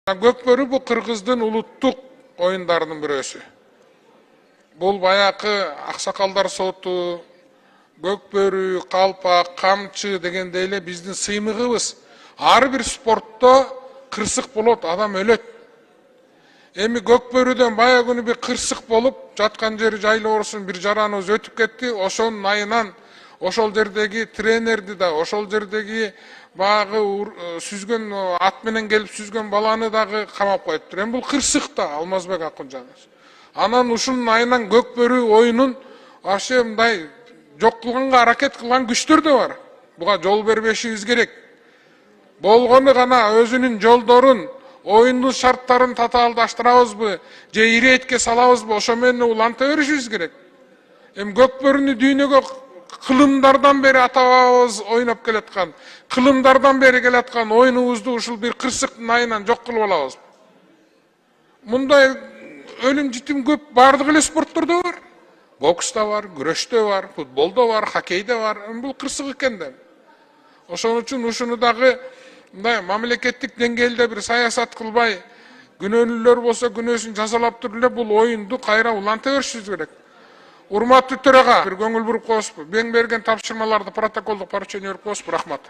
Көкбөрү бул Кыргыздын улуттук оюндарынын бирөөсү. Бул баякы аксакалдар соту, көкбөрү, калпак, камчы дегендей эле биздин сыймыгыбыз. Ар бир спортто кырсык болот, адам өлөт. Эми көкбөрүдөн бая күнү бир кырсык болуп, жаткан жери жайлы орусун бир жараныбыз өтүп кетти. Ошонун айынан ошол жердеги тренерди да, ошол жердеги баягы сүзгөн ат менен келип сүзгөн баланы дагы камап коюптур. Эми бул кырсык да, Алмазбек Акунжанович. Анан ушунун айынан көкбөрү оюнун вообще мындай жок кылганга аракет кылган күчтөр да бар. Буга жол бербешибиз керек. Болгону гана өзүнүн жолдорун, оюндун шарттарын татаалдаштырабызбы, же иретке салабызбы, ошо менен уланта беришибиз керек. Эми көкбөрүнү дүйнөгө кылымдардан бери ата бабабыз ойноп келаткан, кылымдардан бери келаткан оюнубузду ушул бир кырсыктын айынан жок кылып алабыз. Мындай өлүм житим көп бардык эле спорттордо бар. Бокста бар, күрөштө бар, футболдо бар, хоккейде бар. Бул кырсык экен да. Ошон үчүн ушуну дагы мындай мамлекеттик деңгээлде бир саясат кылбай, күнөөлүүлөр болсо күнөөсүн жазалап туруп эле бул оюнду кайра уланта беришибиз керек. Урматтуу төрага бир көңүл буруп коесузбу? Мен берген тапшырмаларды протоколдук поручение берип коесузбу? Рахмат.